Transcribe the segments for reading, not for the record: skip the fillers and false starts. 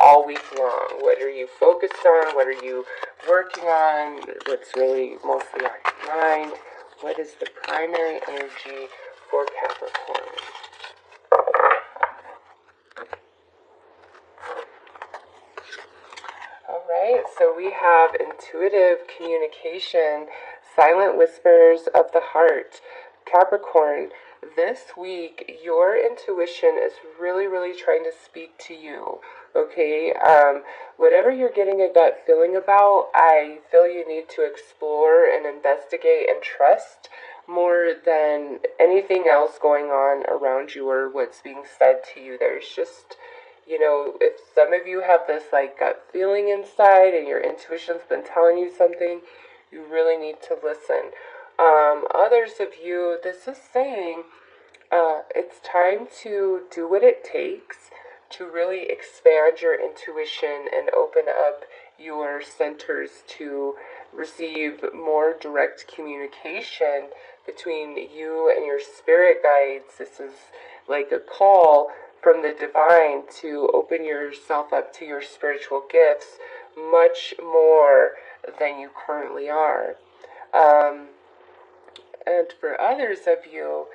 all week long? What are you focused on? What are you working on? What's really mostly on your mind? What is the primary energy for Capricorn? Alright, so we have intuitive communication, silent whispers of the heart. Capricorn, this week your intuition is really trying to speak to you. Okay, whatever you're getting a gut feeling about, I feel you need to explore and investigate and trust more than anything else going on around you or what's being said to you. There's just, if some of you have this like gut feeling inside and your intuition's been telling you something, you really need to listen. Others of you, this is saying it's time to do what it takes to really expand your intuition and open up your centers to receive more direct communication between you and your spirit guides. This is like a call from the divine to open yourself up to your spiritual gifts much more than you currently are. And for others of you,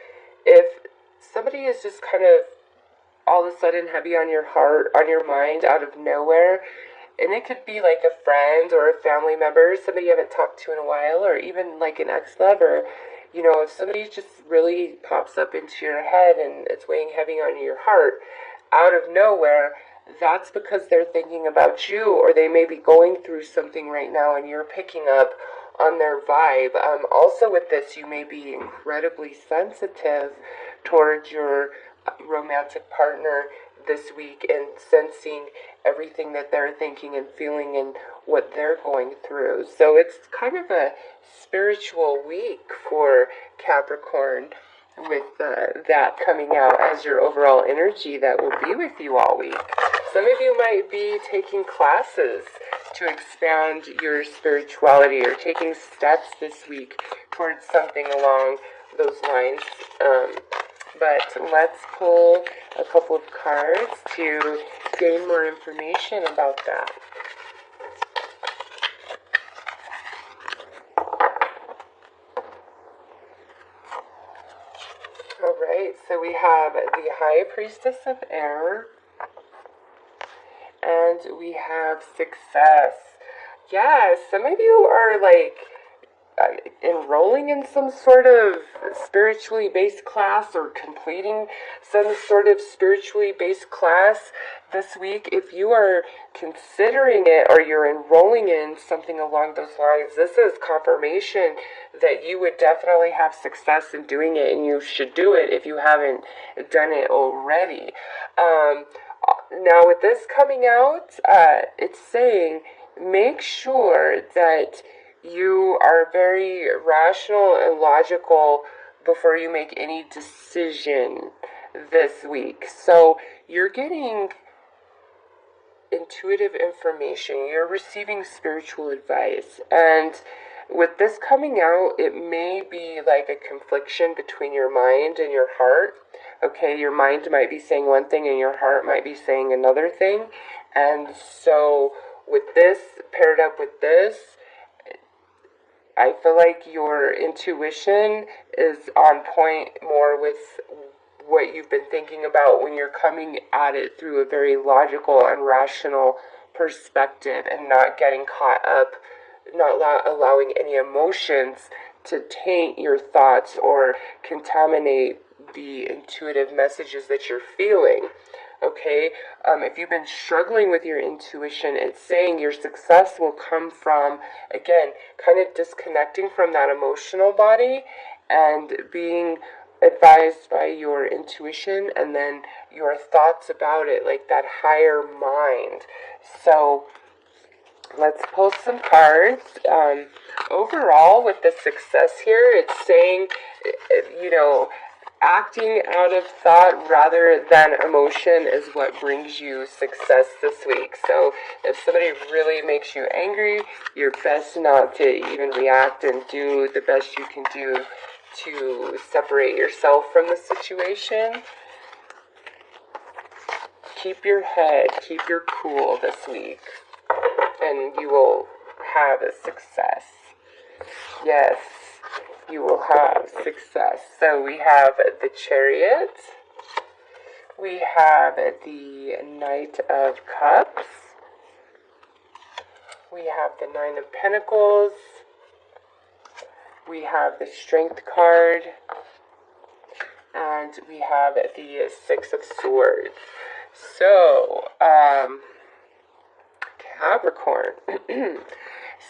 if somebody is just kind of all of a sudden heavy on your heart, on your mind, out of nowhere, and it could be like a friend or a family member, somebody you haven't talked to in a while, or even like an ex-lover, if somebody just really pops up into your head and it's weighing heavy on your heart, out of nowhere, that's because they're thinking about you, or they may be going through something right now and you're picking up on their vibe. Also with this, you may be incredibly sensitive towards your romantic partner this week and sensing everything that they're thinking and feeling and what they're going through. So it's kind of a spiritual week for Capricorn, with that coming out as your overall energy that will be with you all week. Some of you might be taking classes to expand your spirituality or taking steps this week towards something along those lines. But let's pull a couple of cards to gain more information about that. Alright, so we have the High Priestess of Air, and we have Success. Yeah, some of you are like enrolling in some sort of spiritually based class or completing some sort of spiritually based class this week. If you are considering it or you're enrolling in something along those lines, this is confirmation that you would definitely have success in doing it, and you should do it if you haven't done it already. Now with this coming out, it's saying make sure that you are very rational and logical before you make any decision this week. So you're getting intuitive information, you're receiving spiritual advice, and with this coming out, it may be like a confliction between your mind and your heart. Okay, your mind might be saying one thing and your heart might be saying another thing. And so with this paired up with this, I feel like your intuition is on point more with what you've been thinking about when you're coming at it through a very logical and rational perspective, and not getting caught up, not allowing any emotions to taint your thoughts or contaminate the intuitive messages that you're feeling. Okay, if you've been struggling with your intuition, it's saying your success will come from, again, kind of disconnecting from that emotional body and being advised by your intuition and then your thoughts about it, like that higher mind. So let's pull some cards. Overall, with the success here, it's saying, acting out of thought rather than emotion is what brings you success this week. So if somebody really makes you angry, you're best not to even react and do the best you can do to separate yourself from the situation. keep your head, keep your cool this week, and you will have a success. Yes, you will have success. So we have the Chariot. We have the Knight of Cups. We have the Nine of Pentacles. We have the Strength card. And we have the Six of Swords. So, Capricorn.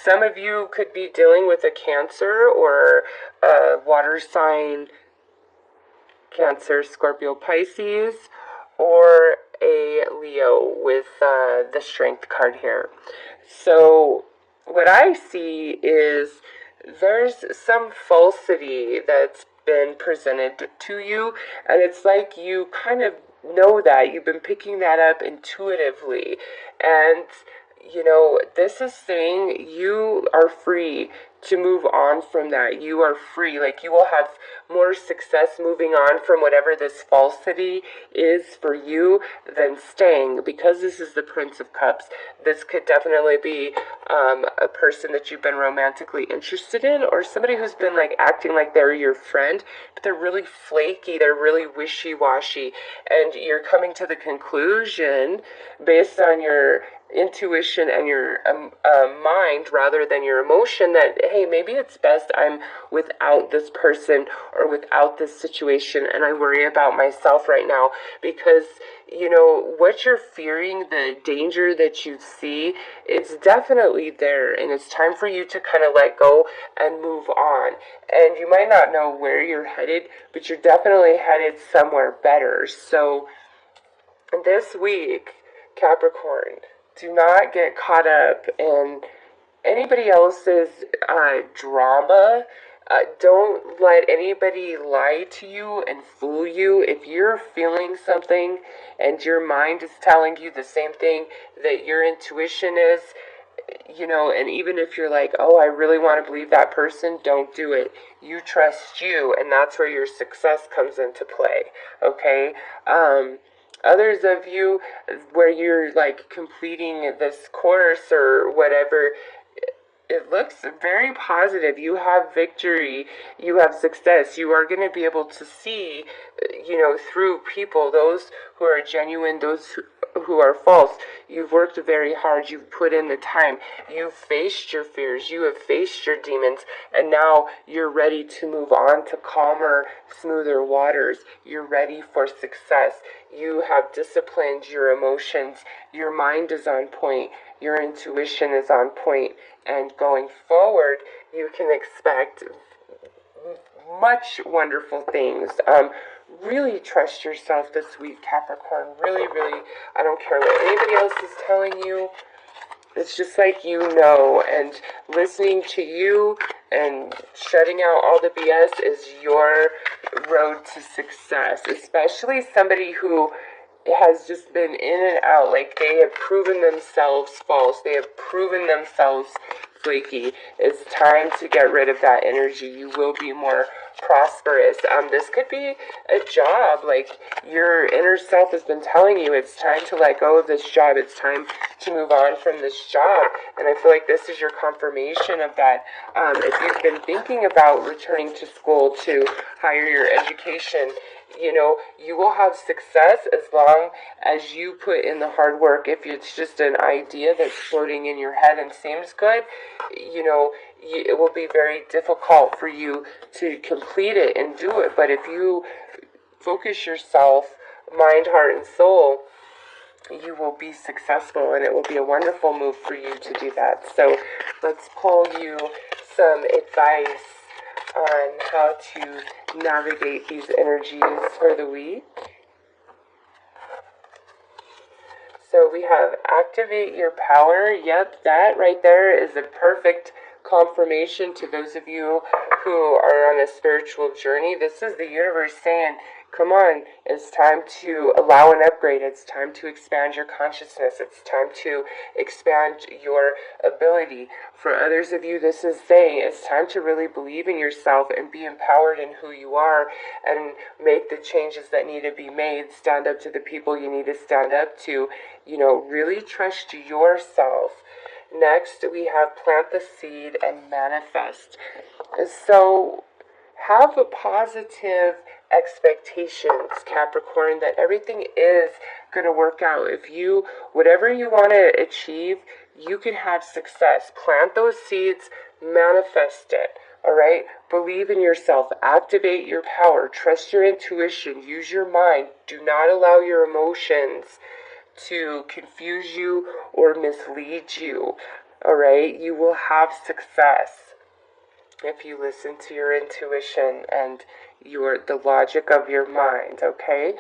Some of you could be dealing with a Cancer or a water sign, Cancer, Scorpio, Pisces, or a Leo with the Strength card here. So what I see is there's some falsity that's been presented to you, and it's like you kind of know that. You've been picking that up intuitively, and you know, this is saying you are free to move on from that. You are free. Like, you will have more success moving on from whatever this falsity is for you than staying. Because this is the Prince of Cups, this could definitely be a person that you've been romantically interested in, or somebody who's been like acting like they're your friend, but they're really flaky, they're really wishy-washy, and you're coming to the conclusion based on your intuition and your mind rather than your emotion that, hey, maybe it's best I'm without this person or without this situation, and I worry about myself right now. Because, you know, what you're fearing, the danger that you see, it's definitely there, and it's time for you to kind of let go and move on. And you might not know where you're headed, but you're definitely headed somewhere better. So this week, Capricorn, do not get caught up in anybody else's drama. Don't let anybody lie to you and fool you. If you're feeling something and your mind is telling you the same thing that your intuition is, you know, and even if you're like, oh, I really want to believe that person, don't do it. You trust you, and that's where your success comes into play, okay? Others of you, where you're like completing this course or whatever, it looks very positive. You have victory. You have success. You are going to be able to see, you know, through people, those who are genuine, those who are false. You've worked very hard. You've put in the time. You've faced your fears. You have faced your demons. And now you're ready to move on to calmer, smoother waters. You're ready for success. You have disciplined your emotions. Your mind is on point. Your intuition is on point. And going forward, you can expect much wonderful things. Really trust yourself this week, Capricorn. Really, really, I don't care what anybody else is telling you. It's just like, you know, and listening to you and shutting out all the BS is your road to success. Especially somebody who has just been in and out, like they have proven themselves false, they have proven themselves flaky. It's time to get rid of that energy. You will be more prosperous. This could be a job, like your inner self has been telling you it's time to let go of this job, it's time to move on from this job, and I feel like this is your confirmation of that. If you've been thinking about returning to school to higher your education, you know, you will have success as long as you put in the hard work. If it's just an idea that's floating in your head and seems good, you know, it will be very difficult for you to complete it and do it. But if you focus yourself, mind, heart, and soul, you will be successful, and it will be a wonderful move for you to do that. So let's pull you some advice on how to navigate these energies for the week. So we have activate your power. Yep, that right there is a perfect confirmation to those of you who are on a spiritual journey, this is the universe saying, come on, it's time to allow an upgrade. It's time to expand your consciousness. It's time to expand your ability. For others of you, this is saying it's time to really believe in yourself and be empowered in who you are and make the changes that need to be made. Stand up to the people you need to stand up to. Really trust yourself. Next, we have plant the seed and manifest. So, have a positive expectations, Capricorn, that everything is going to work out. Whatever you want to achieve, you can have success. Plant those seeds, manifest it. All right? Believe in yourself. Activate your power. Trust your intuition. Use your mind. Do not allow your emotions to confuse you or mislead you. All right? You will have success if you listen to your intuition and the logic of your mind, okay?